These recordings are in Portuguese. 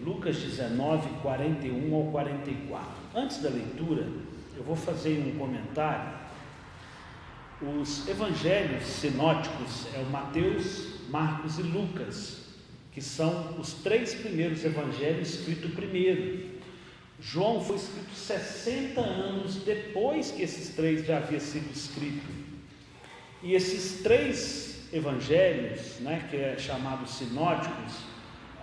Lucas 19, 41 ao 44. Antes da leitura, eu vou fazer um comentário. Os evangelhos sinóticos é o Mateus, Marcos e Lucas, que são os 3 primeiros evangelhos escritos primeiro. João foi escrito 60 anos depois que esses 3 já haviam sido escritos. E esses 3 evangelhos, que é chamados sinóticos,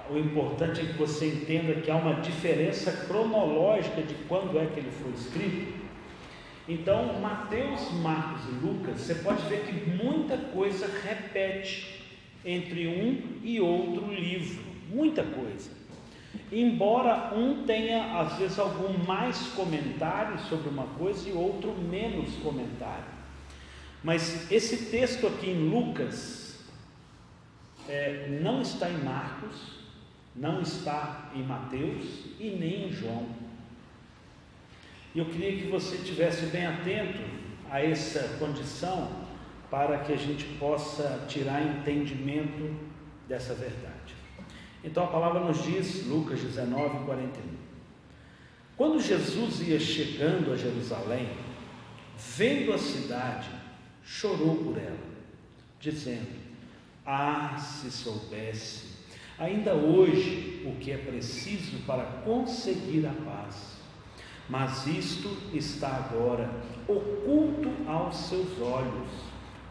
o importante é que você entenda que há uma diferença cronológica de quando é que ele foi escrito. Então, Mateus, Marcos e Lucas, você pode ver que muita coisa repete entre um e outro livro, muita coisa. Embora um tenha, às vezes, algum mais comentário sobre uma coisa e outro menos comentário. Mas esse texto aqui em Lucas não está em Marcos, não está em Mateus e nem em João. E eu queria que você estivesse bem atento a essa condição para que a gente possa tirar entendimento dessa verdade. Então a palavra nos diz, Lucas 19, 41. Quando Jesus ia chegando a Jerusalém, vendo a cidade, chorou por ela, dizendo: se soubesse ainda hoje o que é preciso para conseguir a paz, mas isto está agora oculto aos seus olhos,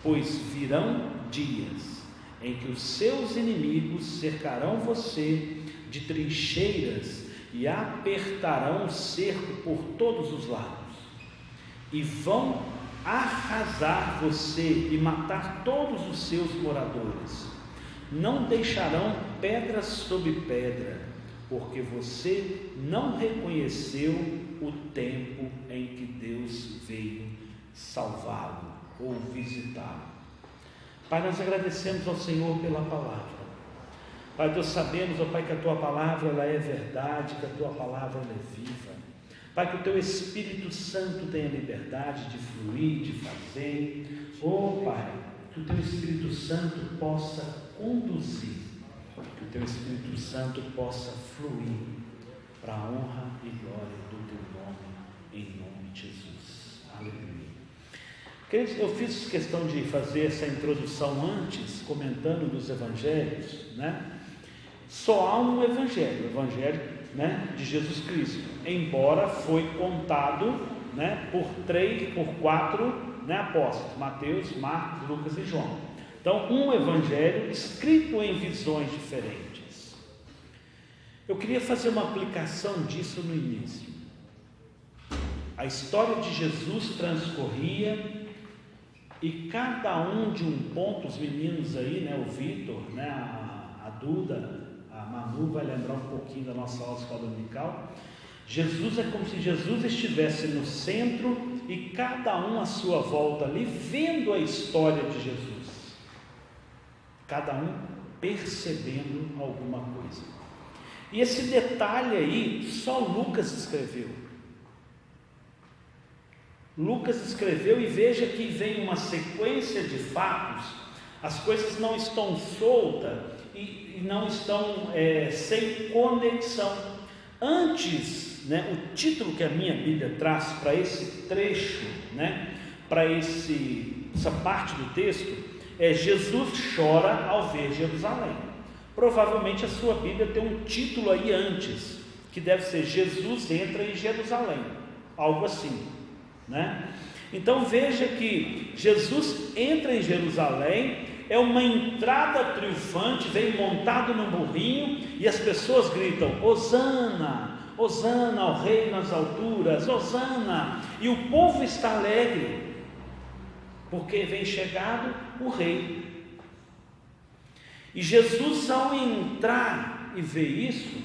pois virão dias em que os seus inimigos cercarão você de trincheiras e apertarão o cerco por todos os lados, e vão arrasar você e matar todos os seus moradores. Não deixarão pedra sobre pedra, porque você não reconheceu o tempo em que Deus veio salvá-lo ou visitá-lo. Pai, nós agradecemos ao Senhor pela palavra. Pai, nós sabemos, ó Pai, que a Tua palavra ela é verdade, que a Tua palavra ela é viva. Pai, que o Teu Espírito Santo tenha liberdade de fluir, de fazer. Ó Pai, que o Teu Espírito Santo possa conduzir, que o Teu Espírito Santo possa fluir para a honra e glória do Teu nome, em nome de Jesus. Aleluia. Queridos, eu fiz questão de fazer essa introdução antes, comentando dos evangelhos, Só há um evangelho, o evangelho, de Jesus Cristo, embora foi contado, por 4 apóstolos, Mateus, Marcos, Lucas e João. Então, um evangelho escrito em visões diferentes. Eu queria fazer uma aplicação disso no início. A história de Jesus transcorria e cada um de um ponto, os meninos aí, o Vitor, a Duda, a Manu vai lembrar um pouquinho da nossa aula de escola dominical. Jesus é como se Jesus estivesse no centro e cada um à sua volta ali, vendo a história de Jesus, cada um percebendo alguma coisa. E esse detalhe aí, só Lucas escreveu. Lucas escreveu, e veja que vem uma sequência de fatos, as coisas não estão soltas e não estão sem conexão. Antes, o título que a minha Bíblia traz para esse trecho, para essa parte do texto, é Jesus chora ao ver Jerusalém. Provavelmente a sua Bíblia tem um título aí antes, que deve ser Jesus entra em Jerusalém, algo assim, Então veja que Jesus entra em Jerusalém, é uma entrada triunfante, vem montado no burrinho e as pessoas gritam: Hosana, Hosana ao rei nas alturas, Hosana, e o povo está alegre, porque vem chegado o rei. E Jesus, ao entrar e ver isso,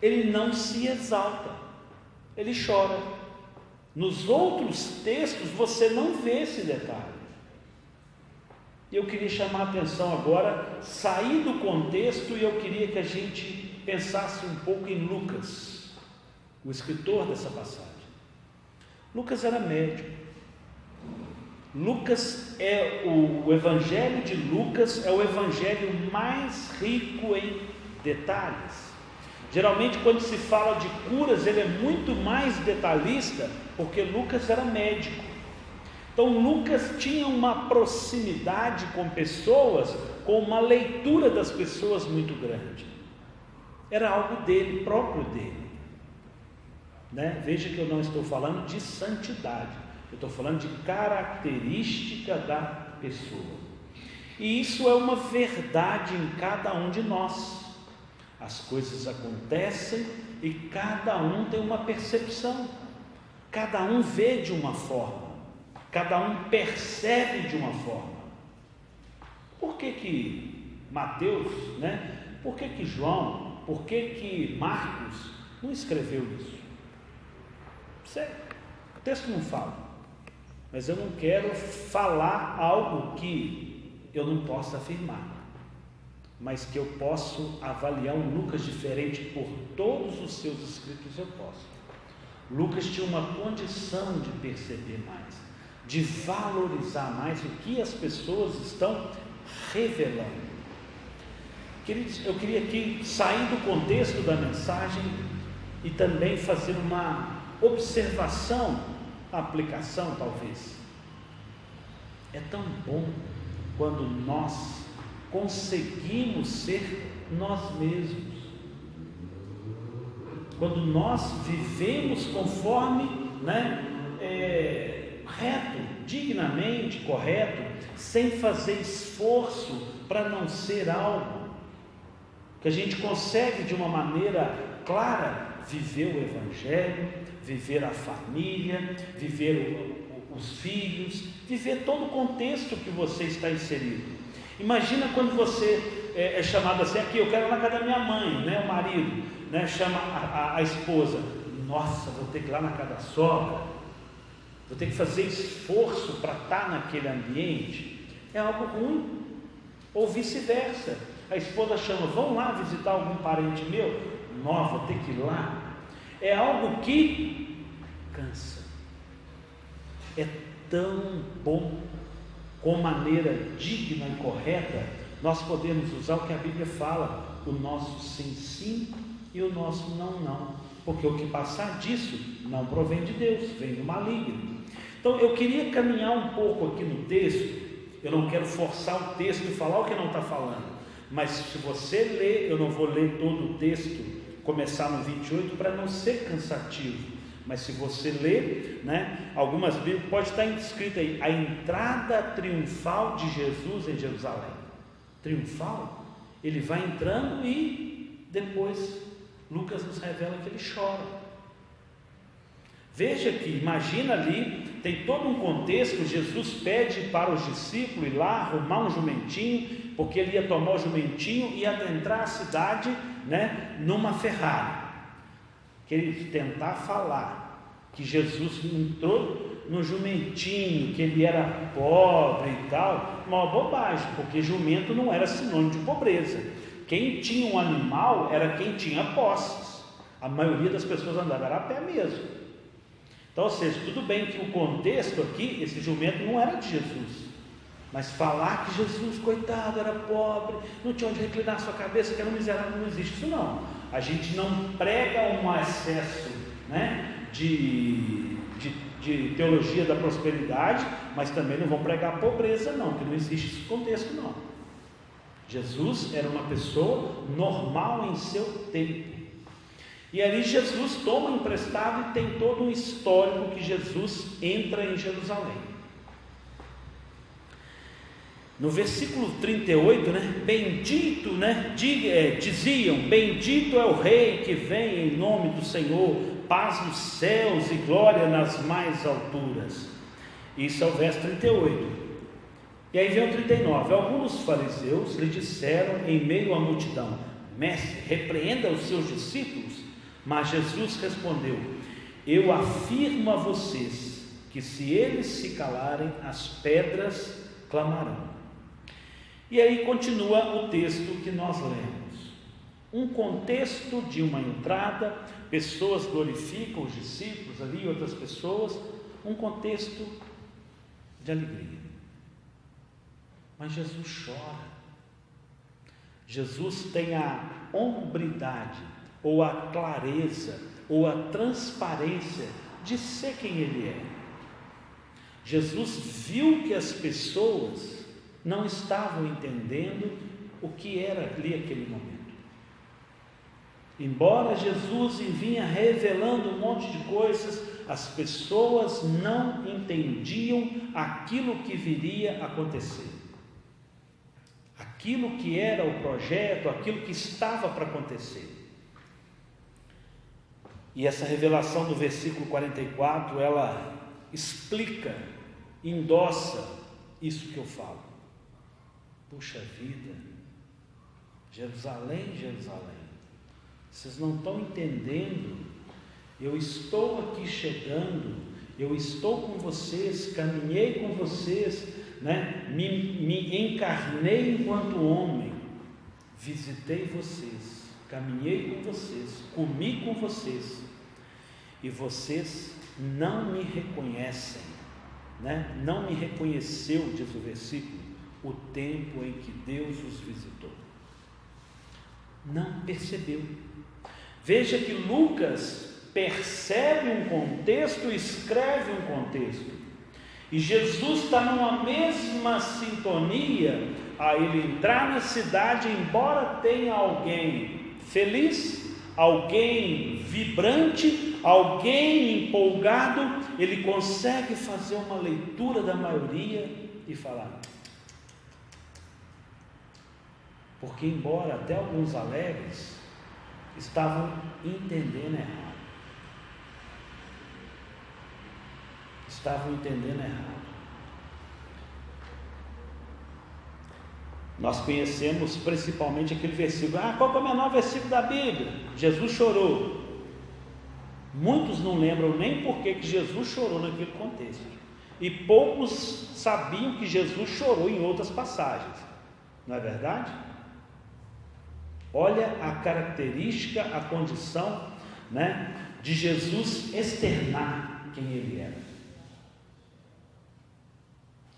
ele não se exalta, ele chora. Nos outros textos você não vê esse detalhe. Eu queria chamar a atenção agora, sair do contexto, e eu queria que a gente pensasse um pouco em Lucas, o escritor dessa passagem. Lucas era médico. Lucas o evangelho de Lucas é o evangelho mais rico em detalhes. Geralmente, quando se fala de curas, ele é muito mais detalhista, porque Lucas era médico. Então, Lucas tinha uma proximidade com pessoas, com uma leitura das pessoas muito grande. Era algo dele, próprio dele. Né? Veja que eu não estou falando de santidade, eu estou falando de característica da pessoa. E isso é uma verdade em cada um de nós. As coisas acontecem e cada um tem uma percepção, cada um vê de uma forma, cada um percebe de uma forma. Por que Mateus, né? Por que João, por que Marcos não escreveu isso? O texto não fala, mas eu não quero falar algo que eu não possa afirmar, mas que eu posso avaliar um Lucas diferente por todos os seus escritos. Eu posso. Lucas tinha uma condição de perceber mais, de valorizar mais o que as pessoas estão revelando. Queridos, eu queria aqui sair do contexto da mensagem e também fazer uma observação, aplicação talvez. É tão bom quando nós conseguimos ser nós mesmos, quando nós vivemos conforme, reto, dignamente, correto, sem fazer esforço para não ser algo, que a gente consegue de uma maneira clara viver o Evangelho, viver a família, viver os filhos, viver todo o contexto que você está inserido. Imagina quando você é chamado assim, aqui eu quero ir na casa da minha mãe, né? O marido, né? Chama a esposa, nossa, vou ter que ir lá na casa da sogra, vou ter que fazer esforço para estar naquele ambiente. É algo ruim. Ou vice-versa, a esposa chama, vamos lá visitar algum parente meu, nossa, vou ter que ir lá. É algo que cansa. É tão bom, com maneira digna e correta, nós podemos usar o que a Bíblia fala, o nosso sim, sim e o nosso não, não, porque o que passar disso não provém de Deus, vem do maligno. Então eu queria caminhar um pouco aqui no texto, eu não quero forçar o texto e falar o que não está falando, mas se você ler, eu não vou ler todo o texto, começar no 28 para não ser cansativo. Mas se você ler, algumas Bíblias, pode estar escrito aí, a entrada triunfal de Jesus em Jerusalém. Triunfal, ele vai entrando e depois Lucas nos revela que ele chora. Veja que, imagina ali, tem todo um contexto, Jesus pede para os discípulos ir lá arrumar um jumentinho, porque ele ia tomar o jumentinho e adentrar a cidade, numa Ferrari. Queridos, tentar falar que Jesus entrou no jumentinho, que ele era pobre e tal, uma bobagem, porque jumento não era sinônimo de pobreza. Quem tinha um animal era quem tinha posses. A maioria das pessoas andava era a pé mesmo. Então, ou seja, tudo bem que o contexto aqui, esse jumento não era de Jesus, mas falar que Jesus, coitado, era pobre, não tinha onde reclinar sua cabeça, que era um miserável, não existe isso não. A gente não prega um excesso de teologia da prosperidade, mas também não vão pregar a pobreza não, porque não existe esse contexto não. Jesus era uma pessoa normal em seu tempo, e ali Jesus toma emprestado e tem todo um histórico que Jesus entra em Jerusalém. No versículo 38, bendito, diziam, bendito é o rei que vem em nome do Senhor, paz nos céus e glória nas mais alturas. Isso é o verso 38. E aí vem o 39, alguns dos fariseus lhe disseram em meio à multidão, mestre, repreenda os seus discípulos. Mas Jesus respondeu, eu afirmo a vocês, que se eles se calarem, as pedras clamarão. E aí continua o texto que nós lemos, um contexto de uma entrada, pessoas glorificam os discípulos ali, outras pessoas, um contexto de alegria, mas Jesus chora. Jesus tem a hombridade, ou a clareza, ou a transparência de ser quem Ele é. Jesus viu que as pessoas não estavam entendendo o que era ali aquele momento. Embora Jesus vinha revelando um monte de coisas, as pessoas não entendiam aquilo que viria a acontecer. Aquilo que era o projeto, aquilo que estava para acontecer. E essa revelação do versículo 44, ela explica, endossa isso que eu falo. Puxa vida, Jerusalém, Jerusalém, vocês não estão entendendo, eu estou aqui chegando, eu estou com vocês, caminhei com vocês, me encarnei enquanto homem, visitei vocês, caminhei com vocês, comi com vocês, e vocês não me reconhecem, não me reconheceu, diz o versículo, o tempo em que Deus os visitou. Não percebeu. Veja que Lucas percebe um contexto, escreve um contexto, e Jesus está numa mesma sintonia a ele entrar na cidade, embora tenha alguém feliz, alguém vibrante, alguém empolgado, ele consegue fazer uma leitura da maioria e falar, porque embora até alguns alegres estavam entendendo errado. Nós conhecemos principalmente aquele versículo, qual que é o menor versículo da Bíblia? Jesus chorou. Muitos não lembram nem por que Jesus chorou naquele contexto, e poucos sabiam que Jesus chorou em outras passagens, não é verdade? Olha a característica, a condição, de Jesus externar quem Ele era.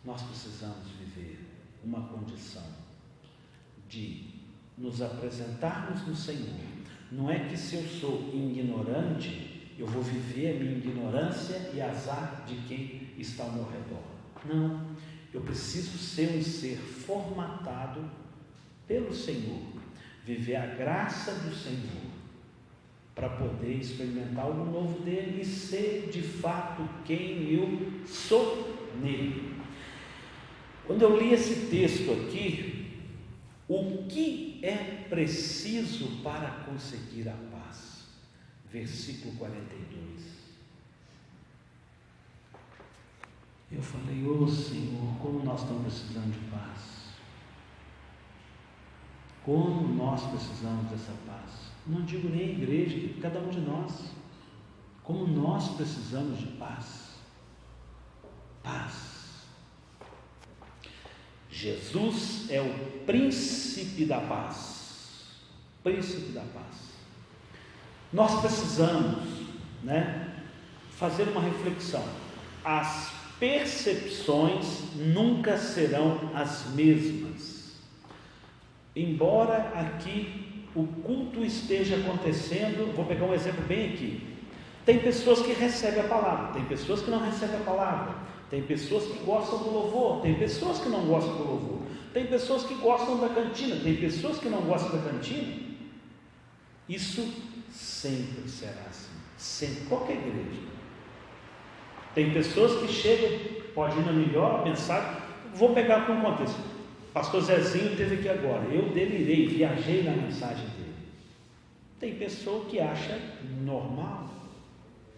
Nós precisamos viver uma condição de nos apresentarmos no Senhor. Não é que se eu sou ignorante, eu vou viver a minha ignorância e azar de quem está ao meu redor. Não, eu preciso ser um ser formatado pelo Senhor, viver a graça do Senhor, para poder experimentar algo novo dele e ser de fato quem eu sou nele. Quando eu li esse texto aqui, o que é preciso para conseguir a paz? Versículo 42. Eu falei, Senhor, como nós estamos precisando de paz. Como nós precisamos dessa paz. Não digo nem a igreja, cada um de nós. Como nós precisamos de paz. Paz. Jesus é o príncipe da paz. Príncipe da paz. Nós precisamos, fazer uma reflexão. As percepções nunca serão as mesmas. Embora aqui o culto esteja acontecendo, vou pegar um exemplo bem aqui. Tem pessoas que recebem a palavra, tem pessoas que não recebem a palavra. Tem pessoas que gostam do louvor, tem pessoas que não gostam do louvor, tem pessoas que gostam da cantina, tem pessoas que não gostam da cantina. Isso sempre será assim, sempre, qualquer igreja. Tem pessoas que chegam, pode ir na melhor, pensar, vou pegar com um contexto. Pastor Zezinho esteve aqui agora, eu delirei, viajei na mensagem dele. Tem pessoa que acha normal,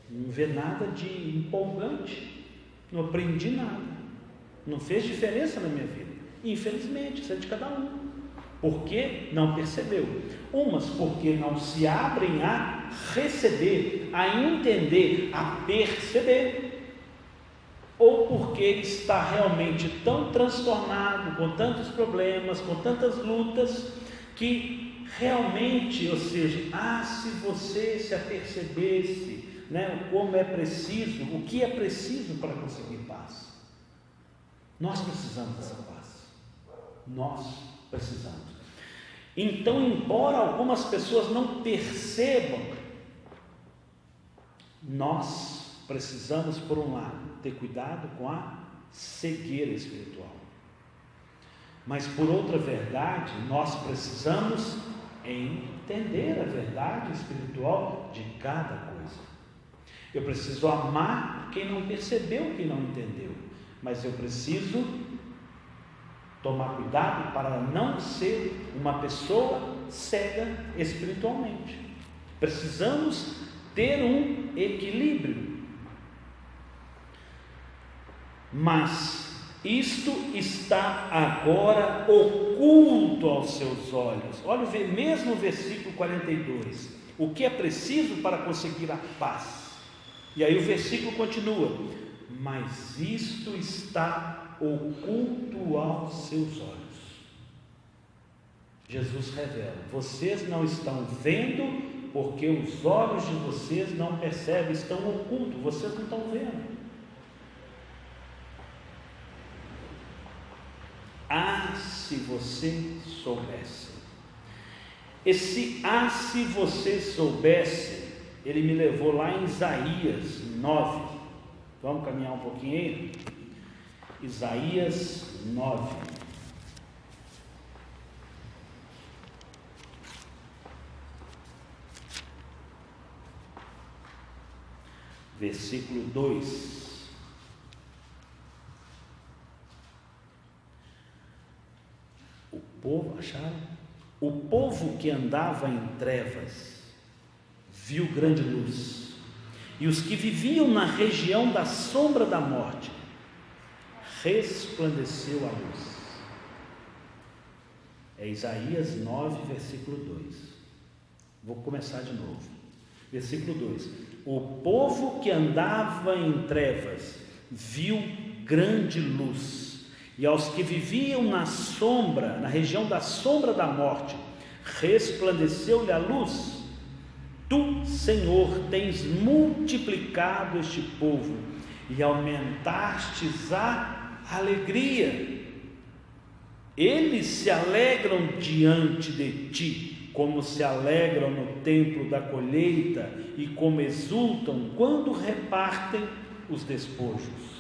não vê nada de empolgante. Não aprendi nada, não fez diferença na minha vida. Infelizmente, isso é de cada um. Porque não percebeu. Umas porque não se abrem a receber, a entender, a perceber. Ou porque está realmente tão transtornado, com tantos problemas, com tantas lutas, que realmente, ou seja, se você se apercebesse, como é preciso, o que é preciso para conseguir paz. Nós precisamos dessa paz. Nós precisamos. Então, embora algumas pessoas não percebam, nós precisamos, por um lado, ter cuidado com a cegueira espiritual. Mas, por outra verdade, nós precisamos entender a verdade espiritual de cada coisa. Eu preciso amar quem não percebeu, quem não entendeu. Mas eu preciso tomar cuidado para não ser uma pessoa cega espiritualmente. Precisamos ter um equilíbrio. Mas isto está agora oculto aos seus olhos. Olha mesmo o versículo 42. O que é preciso para conseguir a paz? E aí o versículo continua: mas isto está oculto aos seus olhos. Jesus revela: vocês não estão vendo, porque os olhos de vocês não percebem, estão ocultos, vocês não estão vendo. Ah, se você soubesse. Esse se você soubesse, ele me levou lá em Isaías 9. Vamos caminhar um pouquinho aí? Isaías 9. Versículo 2. O povo, acharam? O povo que andava em trevas viu grande luz, e os que viviam na região da sombra da morte, resplandeceu a luz. É Isaías 9, versículo 2. Vou começar de novo. Versículo 2: o povo que andava em trevas viu grande luz, e aos que viviam na sombra, na região da sombra da morte, resplandeceu-lhe a luz. Tu, Senhor, tens multiplicado este povo e aumentastes a alegria. Eles se alegram diante de ti, como se alegram no templo da colheita e como exultam quando repartem os despojos.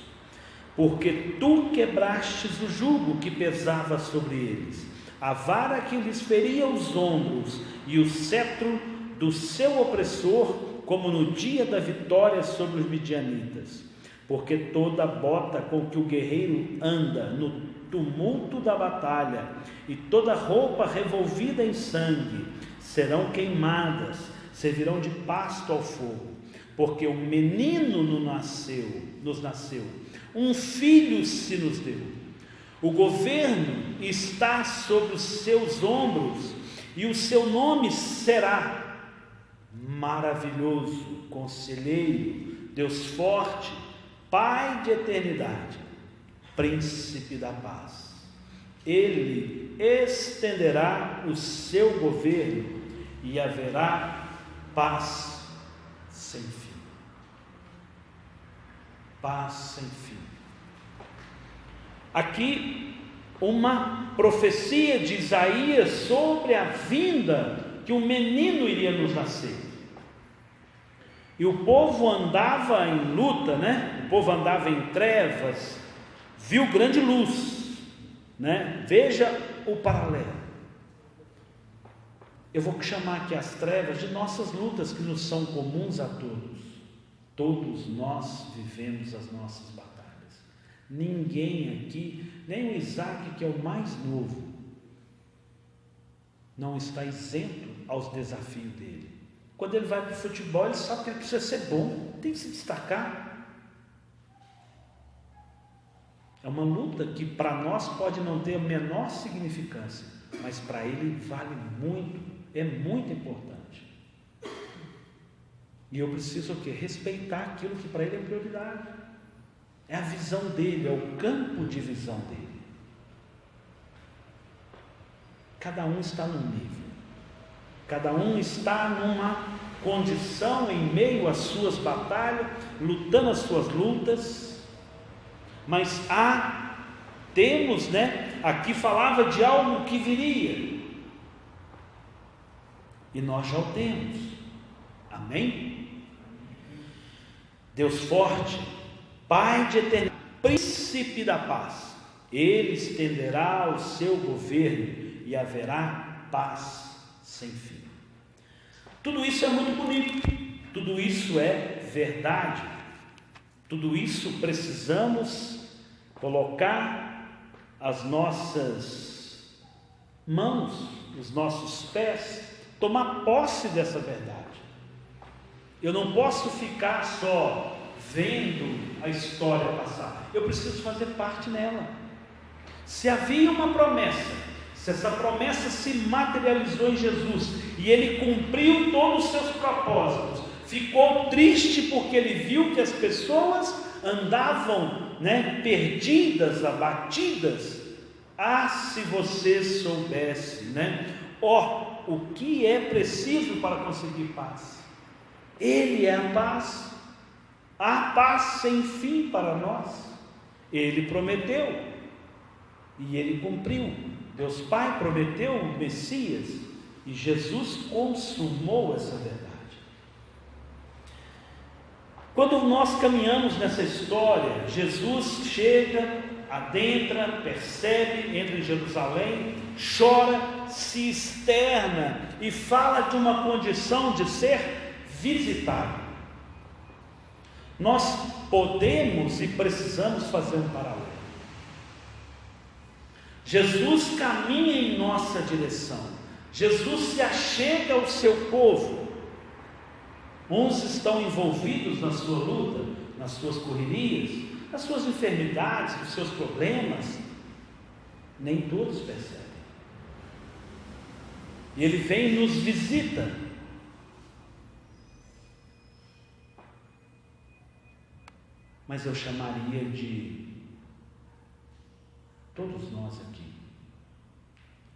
Porque tu quebrastes o jugo que pesava sobre eles, a vara que lhes feria os ombros e o cetro do seu opressor, como no dia da vitória sobre os midianitas. Porque toda bota com que o guerreiro anda no tumulto da batalha e toda roupa revolvida em sangue serão queimadas, servirão de pasto ao fogo. Porque o menino nos nasceu, um filho se nos deu. O governo está sobre os seus ombros e o seu nome será Maravilhoso, Conselheiro, Deus Forte, Pai de Eternidade, Príncipe da Paz. Ele estenderá o seu governo e haverá paz sem fim. Paz sem fim. Aqui uma profecia de Isaías sobre a vinda que um menino iria nos nascer. E o povo andava em luta, né? O povo andava em trevas, viu grande luz, né? Veja o paralelo. Eu vou chamar aqui as trevas de nossas lutas que nos são comuns a todos. Todos nós vivemos as nossas batalhas. Ninguém aqui, nem o Isaac, que é o mais novo, não está isento aos desafios dele. Quando ele vai para o futebol, ele sabe que ele precisa ser bom, tem que se destacar. É uma luta que para nós pode não ter a menor significância, mas para ele vale muito, é muito importante. E eu preciso o quê? Respeitar aquilo que para ele é prioridade. É a visão dele, é o campo de visão dele. Cada um está num nível, cada um está numa condição em meio às suas batalhas, lutando as suas lutas, mas temos, aqui falava de algo que viria, e nós já o temos. Amém? Deus forte, Pai de eternidade, Príncipe da paz, Ele estenderá o seu governo e haverá paz sem fim. Tudo isso é muito bonito, tudo isso é verdade, tudo isso precisamos colocar as nossas mãos, os nossos pés, tomar posse dessa verdade. Eu não posso ficar só vendo a história passar, eu preciso fazer parte nela. Se havia uma promessa, se essa promessa se materializou em Jesus e Ele cumpriu todos os seus propósitos, ficou triste porque Ele viu que as pessoas andavam, perdidas, abatidas. Se você soubesse, o que é preciso para conseguir paz? Ele é a paz, há paz sem fim para nós. Ele prometeu e Ele cumpriu. Deus Pai prometeu o Messias e Jesus consumou essa verdade. Quando nós caminhamos nessa história, Jesus chega, adentra, percebe, entra em Jerusalém, chora, se externa e fala de uma condição de ser visitado. Nós podemos e precisamos fazer um paralelo. Jesus caminha em nossa direção, Jesus se achega ao seu povo. Uns estão envolvidos na sua luta, nas suas correrias, nas suas enfermidades, nos seus problemas, nem todos percebem. E Ele vem e nos visita. Mas eu chamaria de todos nós aqui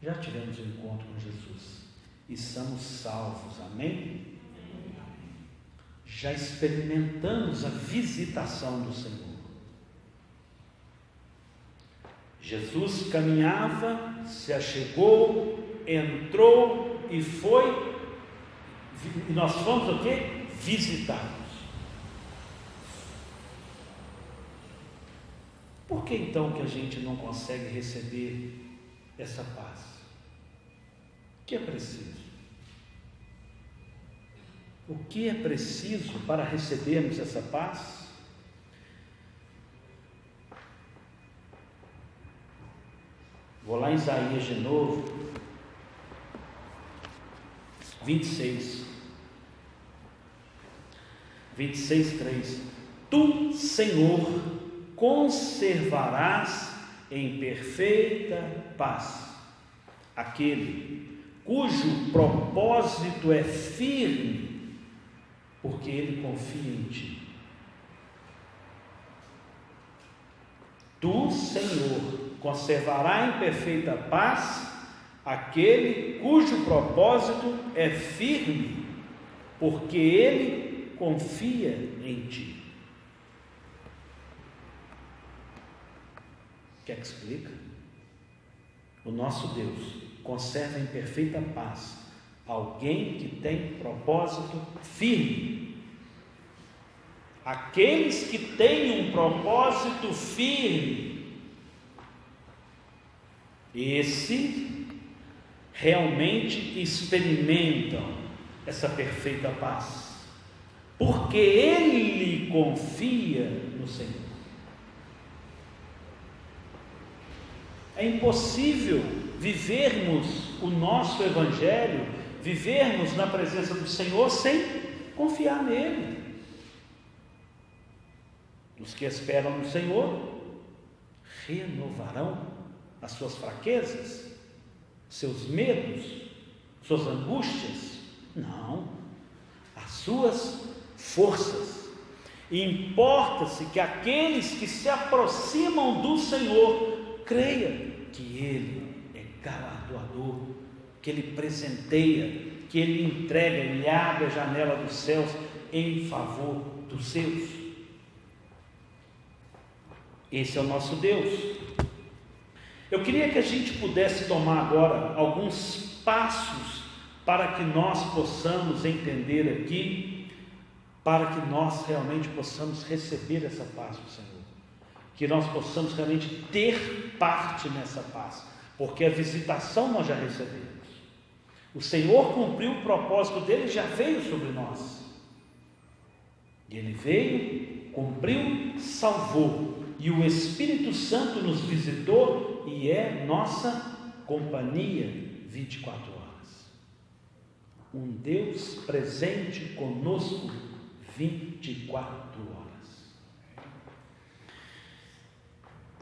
já tivemos um encontro com Jesus e somos salvos, amém? Já experimentamos a visitação do Senhor. Jesus caminhava, se achegou, entrou e foi, e nós fomos o quê? Visitados. Por que então que a gente não consegue receber essa paz? O que é preciso? O que é preciso para recebermos essa paz? Vou lá em Isaías de novo, 26, 3. Tu, Senhor, conservarás em perfeita paz aquele cujo propósito é firme, porque ele confia em ti. Tu, Senhor, conservará em perfeita paz aquele cujo propósito é firme, porque ele confia em ti. Quer que explica? O nosso Deus conserva em perfeita paz alguém que tem propósito firme. Aqueles que têm um propósito firme, esse realmente experimentam essa perfeita paz, porque ele confia no Senhor. É impossível vivermos o nosso Evangelho, vivermos na presença do Senhor sem confiar nele. Os que esperam no Senhor renovarão as suas fraquezas, seus medos, suas angústias. Não, as suas forças. Importa-se que aqueles que se aproximam do Senhor creia que Ele é galardoador, que Ele presenteia, que Ele entrega, Ele abre a janela dos céus em favor dos seus. Esse é o nosso Deus. Eu queria que a gente pudesse tomar agora alguns passos para que nós possamos entender aqui, para que nós realmente possamos receber essa paz do Senhor, que nós possamos realmente ter parte nessa paz, porque a visitação nós já recebemos. O Senhor cumpriu o propósito dele, já veio sobre nós. E ele veio, cumpriu, salvou. E o Espírito Santo nos visitou e é nossa companhia 24 horas. Um Deus presente conosco 24 horas.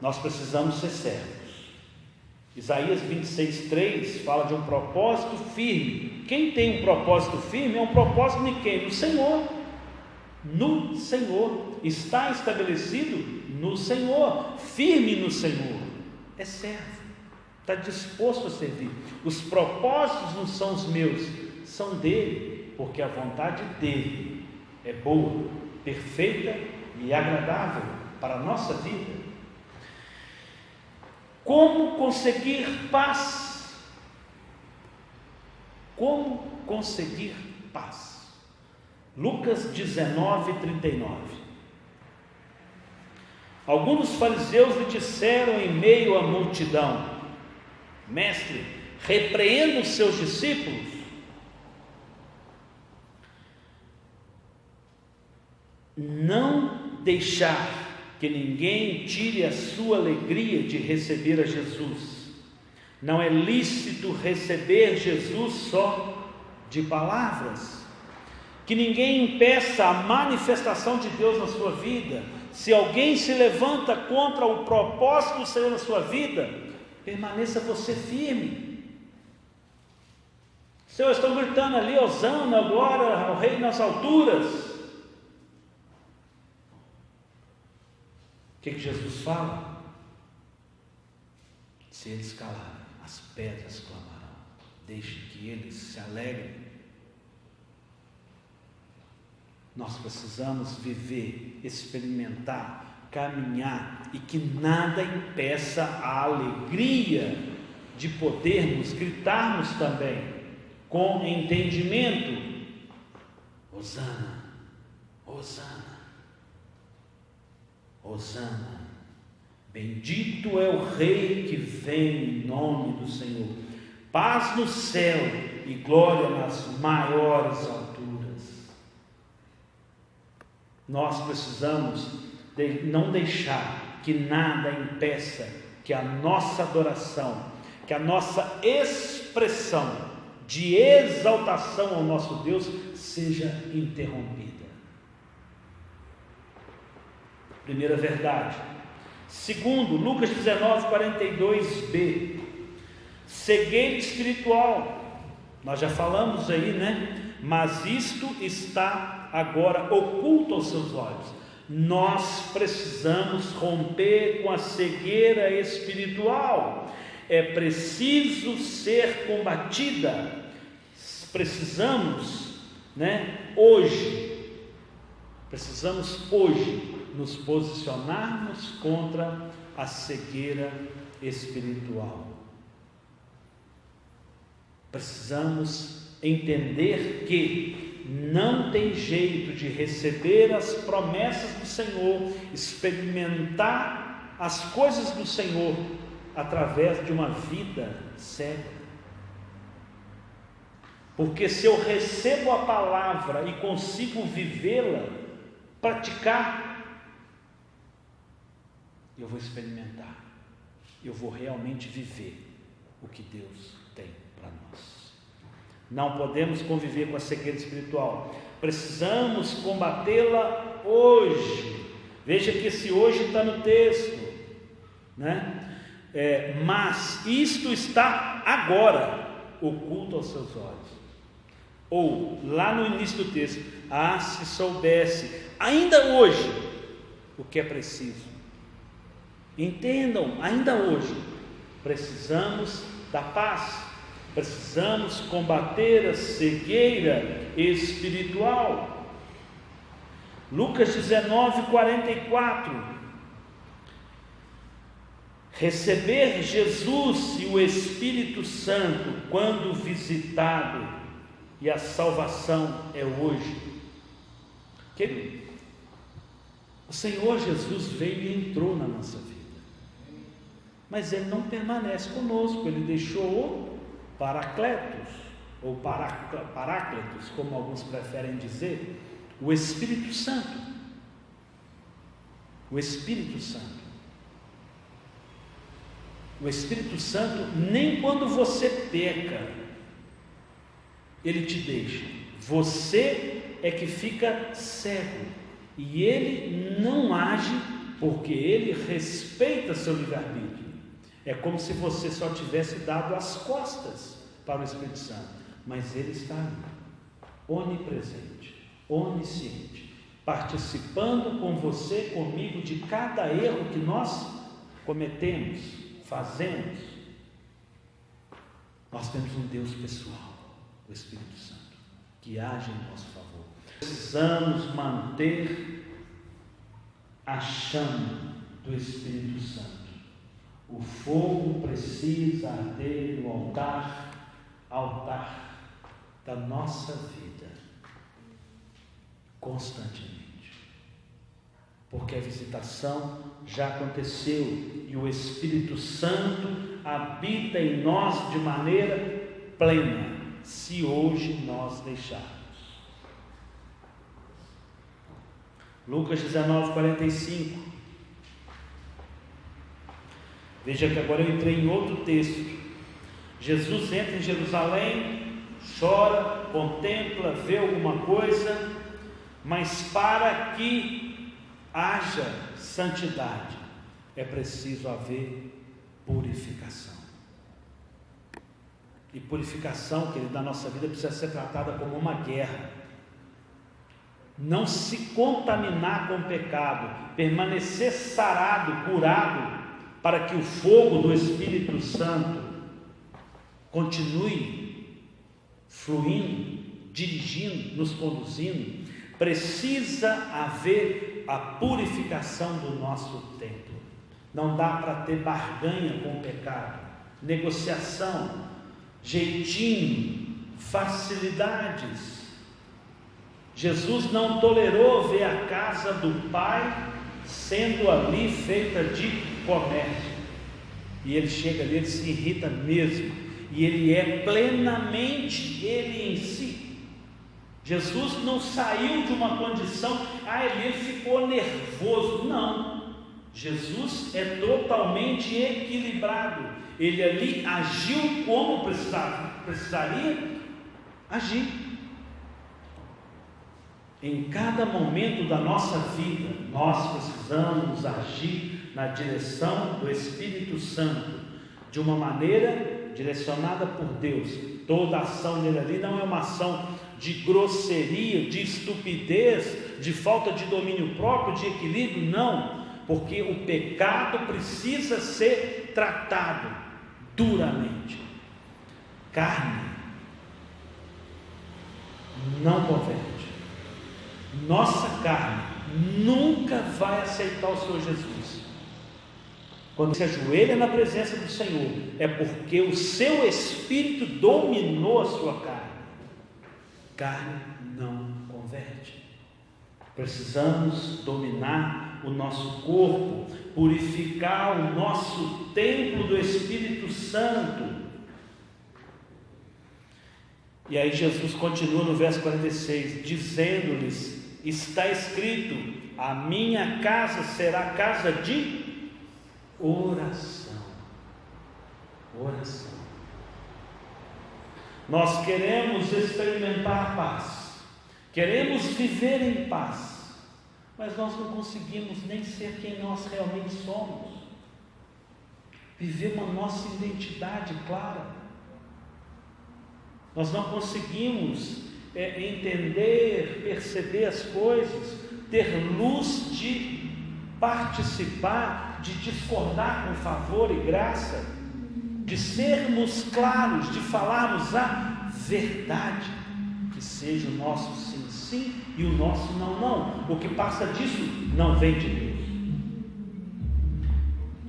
Nós precisamos ser servos. Isaías 26:3 fala de um propósito firme. Quem tem um propósito firme é um propósito de quem? No Senhor. No Senhor. Está estabelecido no Senhor. Firme no Senhor. É servo. Está disposto a servir. Os propósitos não são os meus, são dele, porque a vontade dele é boa, perfeita e agradável para a nossa vida. Como conseguir paz? Como conseguir paz? Lucas 19:39. Alguns dos fariseus lhe disseram em meio à multidão: Mestre, repreenda os seus discípulos. Não deixar que ninguém tire a sua alegria de receber a Jesus. Não é lícito receber Jesus só de palavras. Que ninguém impeça a manifestação de Deus na sua vida. Se alguém se levanta contra o propósito do Senhor na sua vida, permaneça você firme. Senhor, estão gritando ali, hosana, glória ao Rei nas alturas. O que Jesus fala? Se eles calarem, as pedras clamarão. Deixe que eles se alegrem. Nós precisamos viver, experimentar, caminhar, e que nada impeça a alegria de podermos gritarmos também, com entendimento: hosana, hosana. Hosana, bendito é o Rei que vem em nome do Senhor, paz no céu e glória nas maiores alturas. Nós precisamos não deixar que nada impeça que a nossa adoração, que a nossa expressão de exaltação ao nosso Deus seja interrompida. Primeira verdade. Segundo, Lucas 19:42b, cegueira espiritual. Nós já falamos aí, né? Mas isto está agora oculto aos seus olhos. Nós precisamos romper com a cegueira espiritual. É preciso ser combatida. Precisamos, né? Precisamos hoje nos posicionarmos contra a cegueira espiritual. Precisamos entender que não tem jeito de receber as promessas do Senhor, experimentar as coisas do Senhor através de uma vida cega. Porque se eu recebo a palavra e consigo vivê-la, praticar, eu vou experimentar, eu vou realmente viver o que Deus tem para nós. Não podemos conviver com a cegueira espiritual, precisamos combatê-la hoje. Veja que esse hoje está no texto, né? Mas isto está agora oculto aos seus olhos. Ou lá no início do texto: se soubesse ainda hoje o que é preciso. Entendam, ainda hoje precisamos da paz, precisamos combater a cegueira espiritual. Lucas 19:44. Receber Jesus e o Espírito Santo quando visitado e a salvação é hoje. Querido, o Senhor Jesus veio e entrou na nossa vida, mas Ele não permanece conosco. Ele deixou o Paracletos, ou Paráclitos, como alguns preferem dizer, o Espírito Santo. O Espírito Santo. O Espírito Santo, nem quando você peca, Ele te deixa. Você é que fica cego, e Ele não age, porque Ele respeita seu livre-arbítrio. É como se você só tivesse dado as costas para o Espírito Santo, mas Ele está ali, onipresente, onisciente, participando com você, comigo, de cada erro que nós cometemos, fazemos. Nós temos um Deus pessoal, o Espírito Santo, que age em nosso favor. Precisamos manter a chama do Espírito Santo. O fogo precisa arder no altar da nossa vida, constantemente, porque a visitação já aconteceu e o Espírito Santo habita em nós de maneira plena, se hoje nós deixarmos. Lucas 19:45. Veja que agora eu entrei em outro texto. Jesus entra em Jerusalém, chora, contempla, vê alguma coisa, mas para que haja santidade, é preciso haver purificação. E purificação, querido, da nossa vida precisa ser tratada como uma guerra. Não se contaminar com o pecado, permanecer sarado, curado, para que o fogo do Espírito Santo continue fluindo, dirigindo, nos conduzindo. Precisa haver a purificação do nosso templo. Não dá para ter barganha com o pecado, negociação, jeitinho, facilidades. Jesus não tolerou ver a casa do Pai sendo ali feita de comércio, e ele chega ali, ele se irrita mesmo, e ele é plenamente ele em si. Jesus não saiu de uma condição, ele ficou nervoso, não. Jesus é totalmente equilibrado. Ele ali agiu como precisaria agir. Em cada momento da nossa vida, nós precisamos agir na direção do Espírito Santo, de uma maneira direcionada por Deus. Toda ação dele ali não é uma ação de grosseria, de estupidez, de falta de domínio próprio, de equilíbrio, não, porque o pecado precisa ser tratado duramente. Carne não converte. Nossa carne nunca vai aceitar o Senhor Jesus. Quando se ajoelha na presença do Senhor, é porque o seu Espírito dominou a sua carne. Carne não converte. Precisamos dominar o nosso corpo, purificar o nosso templo do Espírito Santo. E aí Jesus continua no verso 46, dizendo-lhes: está escrito, a minha casa será casa de oração. Oração. Nós queremos experimentar paz, queremos viver em paz, mas nós não conseguimos nem ser quem nós realmente somos, viver uma nossa identidade clara. Nós não conseguimos entender, perceber as coisas, ter luz de participar, de discordar com favor e graça, de sermos claros, de falarmos a verdade, que seja o nosso sim, sim e o nosso não, não. O que passa disso não vem de Deus.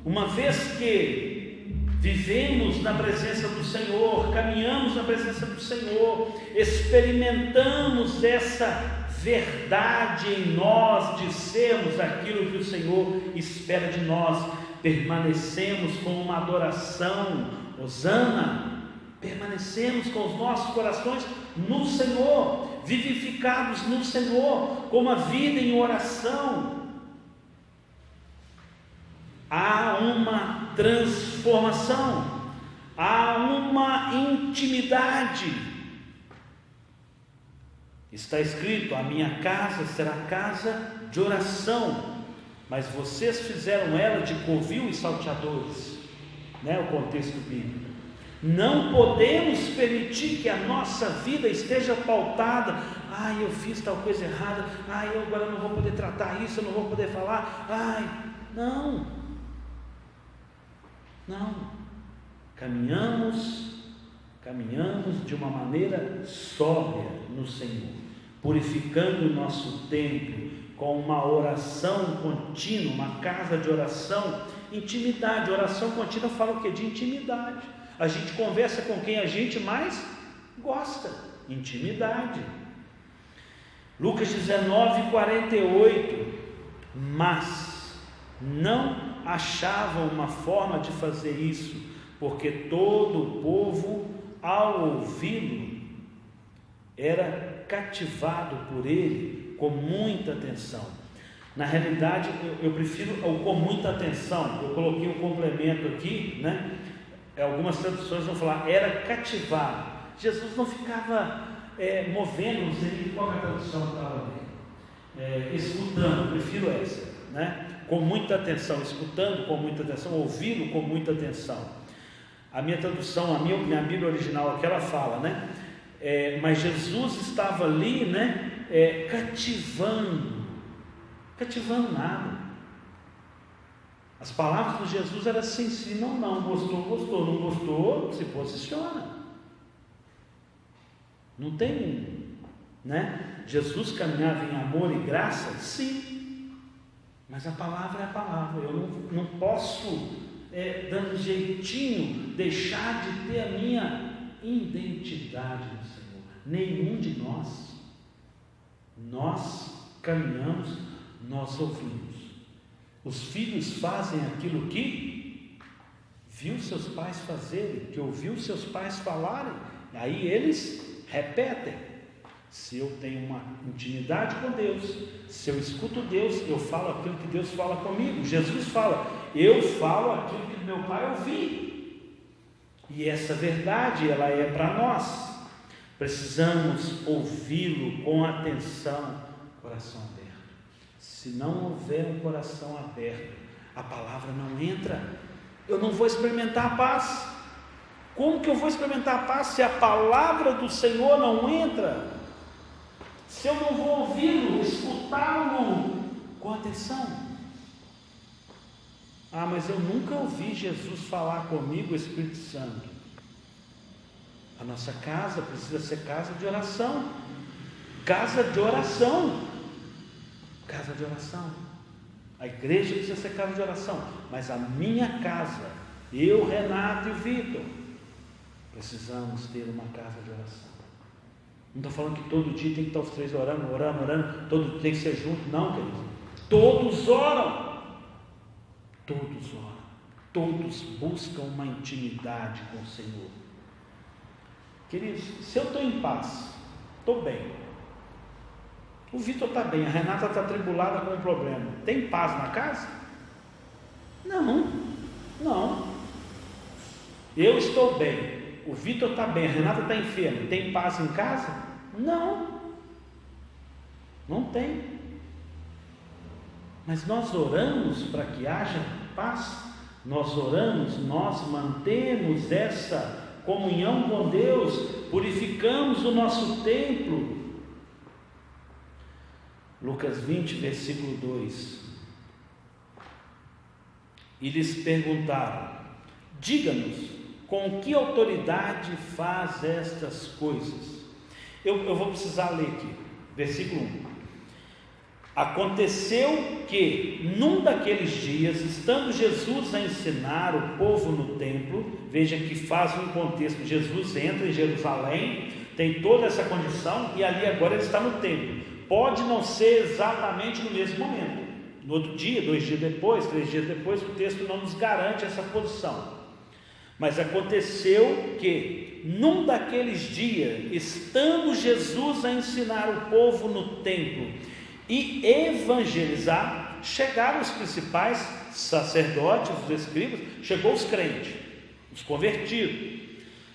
Uma vez que vivemos na presença do Senhor, caminhamos na presença do Senhor, experimentamos essa verdade em nós de sermos aquilo que o Senhor espera de nós, permanecemos com uma adoração, hosana, permanecemos com os nossos corações no Senhor, vivificados no Senhor, com uma vida em oração. Há uma transformação, há uma intimidade. Está escrito: a minha casa será casa de oração, mas vocês fizeram ela de covil e salteadores, o contexto bíblico. Não podemos permitir que a nossa vida esteja pautada: eu fiz tal coisa errada, eu agora não vou poder tratar isso, eu não vou poder falar, não, caminhamos de uma maneira sóbria no Senhor, purificando o nosso templo com uma oração contínua, uma casa de oração, intimidade. Oração contínua fala o quê? De intimidade. A gente conversa com quem a gente mais gosta, intimidade. Lucas 19:48, mas não achavam uma forma de fazer isso, porque todo o povo, ao ouvi-lo, era cativado por ele com muita atenção. Na realidade, eu prefiro o com muita atenção. Eu coloquei um complemento aqui, Algumas traduções vão falar era cativado. Jesus não ficava movendo, não sei qual é a tradução que estava ali, escutando. Eu prefiro essa, com muita atenção, escutando com muita atenção, ouvindo com muita atenção. A minha tradução, a minha Bíblia original aqui, ela fala, mas Jesus estava ali, cativando nada. As palavras de Jesus eram assim, sim, não, gostou, não gostou, se posiciona. Não tem, Jesus caminhava em amor e graça, sim, mas a palavra é a palavra. Eu não posso, dando jeitinho, deixar de ter a minha identidade no Senhor. Nenhum de nós caminhamos, nós ouvimos. Os filhos fazem aquilo que viu seus pais fazerem, que ouviu seus pais falarem, aí eles repetem. Se eu tenho uma intimidade com Deus, se eu escuto Deus, eu falo aquilo que Deus fala comigo. Jesus fala: eu falo aquilo que meu pai ouviu. E essa verdade, ela é para nós. Precisamos ouvi-lo com atenção, coração aberto. Se não houver um coração aberto, a palavra não entra. Eu não vou experimentar a paz. Como que eu vou experimentar a paz se a palavra do Senhor não entra? Se eu não vou ouvi-lo, escutá-lo com atenção? Mas eu nunca ouvi Jesus falar comigo, o Espírito Santo. A nossa casa precisa ser casa de oração. Casa de oração. Casa de oração. A igreja precisa ser casa de oração. Mas a minha casa, eu, Renato e Vitor, precisamos ter uma casa de oração. Não estou falando que todo dia tem que estar os três orando, todo dia tem que ser junto. Não, queridos. Todos oram. Todos buscam uma intimidade com o Senhor. Queridos, se eu estou em paz, estou bem. O Vitor está bem, a Renata está atribulada com um problema. Tem paz na casa? Não. Eu estou bem, o Vitor está bem, a Renata está enferma. Tem paz em casa? Não tem. Mas nós oramos para que haja paz. Nós oramos, nós mantemos essa comunhão com Deus, purificamos o nosso templo. Lucas 20, versículo 2. E lhes perguntaram: diga-nos, com que autoridade faz estas coisas? Eu vou precisar ler aqui, versículo 1. Aconteceu que, num daqueles dias, estando Jesus a ensinar o povo no templo, veja que faz um contexto, Jesus entra em Jerusalém, tem toda essa condição, e ali agora ele está no templo. Pode não ser exatamente no mesmo momento, no outro dia, 2 dias depois, 3 dias depois, o texto não nos garante essa posição. Mas aconteceu que, num daqueles dias, estando Jesus a ensinar o povo no templo e evangelizar, chegaram os principais sacerdotes, os escribas, chegou os crentes, os convertidos,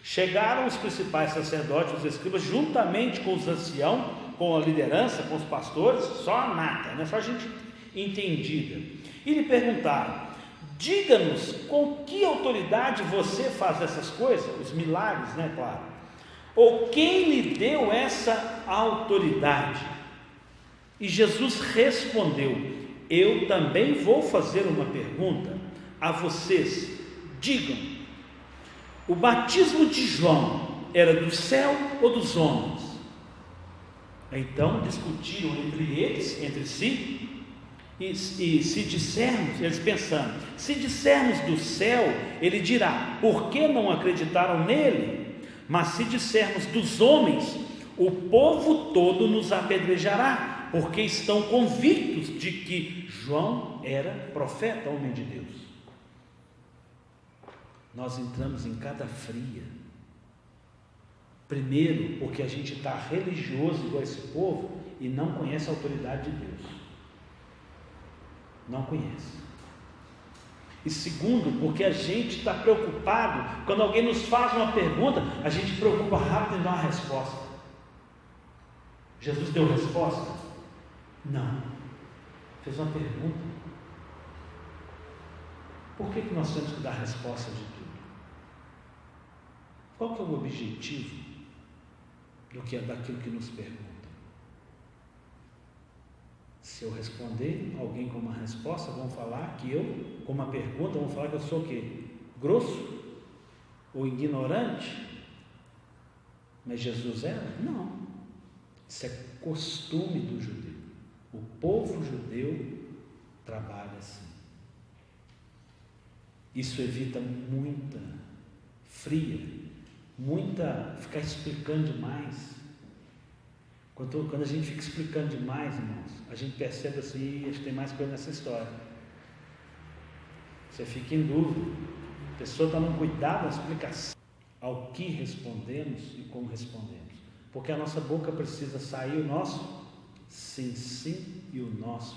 chegaram os principais sacerdotes, os escribas, juntamente com os anciãos, com a liderança, com os pastores, só a nata, né? Só a gente entendida, e lhe perguntaram: diga-nos, com que autoridade você faz essas coisas, os milagres, né, claro, ou quem lhe deu essa autoridade? E Jesus respondeu: eu também vou fazer uma pergunta a vocês, digam, o batismo de João era do céu ou dos homens? Então discutiram entre si, e se dissermos, eles pensando, se dissermos do céu, ele dirá, por que não acreditaram nele? Mas se dissermos dos homens, o povo todo nos apedrejará, porque estão convictos de que João era profeta, homem de Deus. Nós entramos em cada fria. Primeiro, porque a gente está religioso igual esse povo e não conhece a autoridade de Deus. Não conhece. E segundo, porque a gente está preocupado, quando alguém nos faz uma pergunta, a gente preocupa rápido em dar uma resposta. Jesus deu resposta? Não. Fez uma pergunta. Por que nós temos que dar resposta de tudo? Qual que é o objetivo daquilo que nos pergunta? Se eu responder, alguém com uma resposta, vão falar que eu, com uma pergunta, vão falar que eu sou o quê? Grosso? Ou ignorante? Mas Jesus era? Não. Isso é costume do judeu. O povo judeu trabalha assim. Isso evita muita fria, muita ficar explicando demais. Quando a gente fica explicando demais, irmãos, a gente percebe assim, acho que tem mais coisa nessa história. Você fica em dúvida. A pessoa está num cuidado na explicação ao que respondemos e como respondemos. Porque a nossa boca precisa sair o nosso sim, sim e o nosso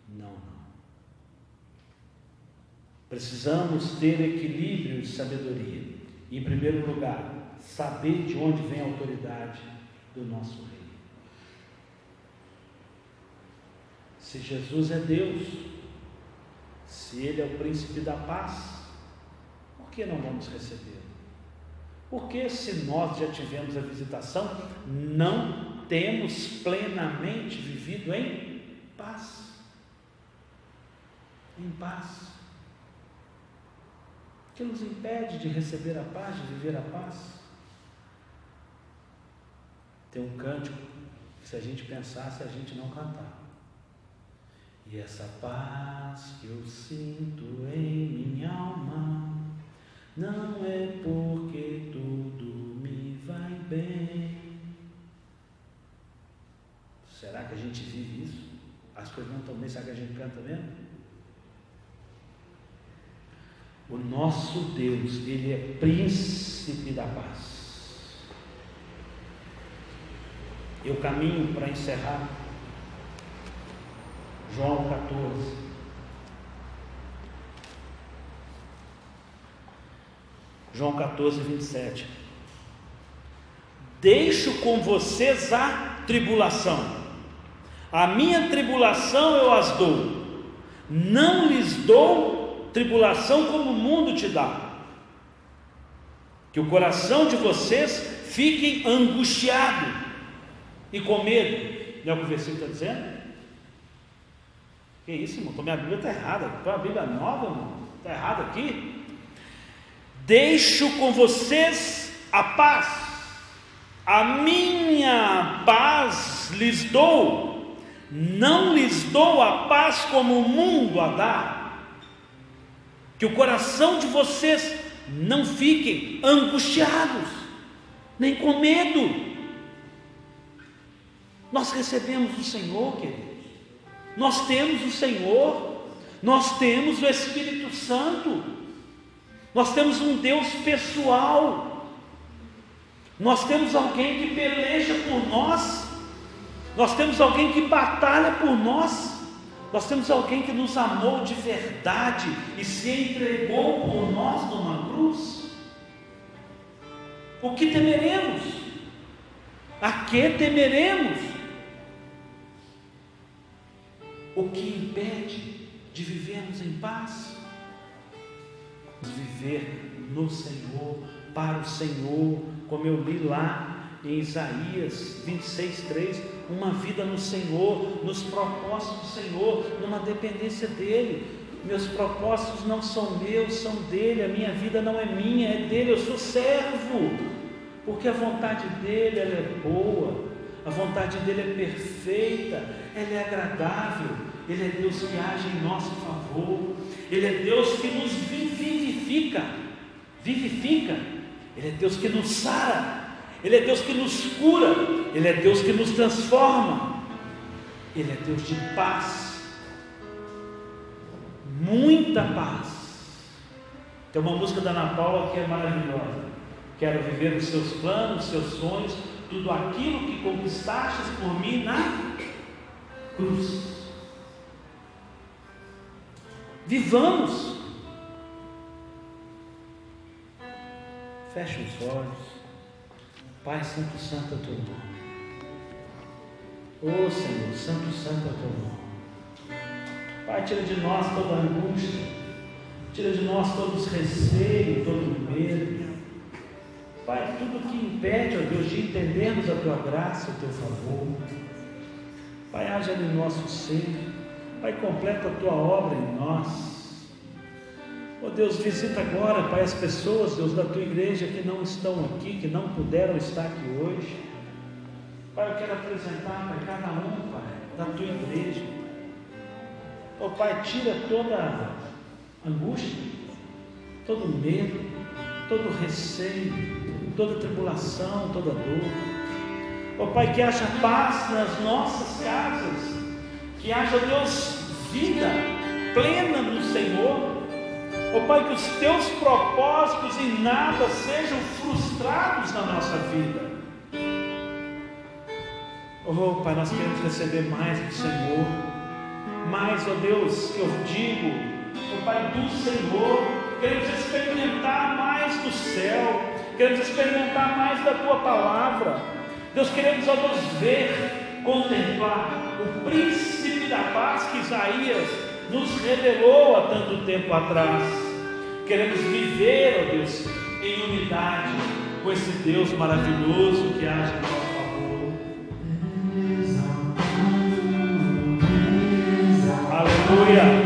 não, não. Precisamos ter equilíbrio e sabedoria. Em primeiro lugar, saber de onde vem a autoridade do nosso rei. Se Jesus é Deus, se Ele é o príncipe da paz, por que não vamos recebê-lo? Porque se nós já tivemos a visitação, não temos plenamente vivido em paz. Em paz. O que nos impede de receber a paz, de viver a paz? Tem um cântico que, se a gente pensasse, a gente não cantava. E essa paz que eu sinto em minha alma não é porque tudo me vai bem. Será que a gente vive isso? As coisas não estão bem, será que a gente canta mesmo? O nosso Deus, Ele é príncipe da paz. Eu caminho para encerrar. João 14. João 14, 27. Deixo com vocês a tribulação. A minha tribulação eu as dou. Não lhes dou tribulação como o mundo te dá. Que o coração de vocês fique angustiado e com medo. Não é o que o versículo está dizendo? Que isso, irmão? Minha Bíblia está errada. Então a Bíblia nova, irmão, está errado aqui. Deixo com vocês a paz. A minha paz lhes dou. não lhes dou a paz como o mundo a dá. Que o coração de vocês não fiquem angustiados, nem com medo. Nós recebemos o Senhor, queridos. Nós temos o Senhor, nós temos o Espírito Santo, nós temos um Deus pessoal, nós temos alguém que peleja por nós, nós temos alguém que batalha por nós, nós temos alguém que nos amou de verdade e se entregou por nós numa cruz. O que temeremos? A que temeremos? O que impede de vivermos em paz? Viver no Senhor, para o Senhor, como eu li lá em Isaías 26:3, uma vida no Senhor, nos propósitos do Senhor, numa dependência dEle. Meus propósitos não são meus, são dEle, a minha vida não é minha, é dEle, eu sou servo, porque a vontade dEle, ela é boa, a vontade dEle é perfeita, ela é agradável. Ele é Deus que age em nosso favor, Ele é Deus que nos vivifica, Ele é Deus que nos sara, Ele é Deus que nos cura, Ele é Deus que nos transforma, Ele é Deus de paz, muita paz. Tem uma música da Ana Paula que é maravilhosa: quero viver os seus planos, os seus sonhos, tudo aquilo que conquistastes por mim na cruz. Vivamos. Feche os olhos. Pai Santo, Santo é o teu nome. Ô Senhor, Santo, Santo é o teu nome. Pai, tira de nós toda a angústia, tira de nós todos os receios, todo o medo. Pai, tudo que impede, ó Deus, de entendermos a tua graça, o teu favor. Pai, haja em nosso ser. Pai, completa a tua obra em nós. Ó Deus, visita agora, Pai, as pessoas, Deus, da tua igreja que não estão aqui, que não puderam estar aqui hoje. Pai, eu quero apresentar para cada um, Pai, da tua igreja. Ó Pai, tira toda angústia, todo medo, todo receio, toda tribulação, toda dor. Ó Pai, que haja paz nas nossas casas, que haja, Deus, vida plena no Senhor. Ó Pai, que os teus propósitos em nada sejam frustrados na nossa vida. Oh Pai, nós queremos receber mais do Senhor, mais, ó Deus, que eu digo, ó Pai, do Senhor. Queremos experimentar mais do céu, queremos experimentar mais da tua palavra. Deus, queremos, ó Deus, ver, contemplar o príncipe da paz que Isaías nos revelou há tanto tempo atrás. Queremos viver, ó Deus, em unidade com esse Deus maravilhoso que age em nosso favor. Aleluia.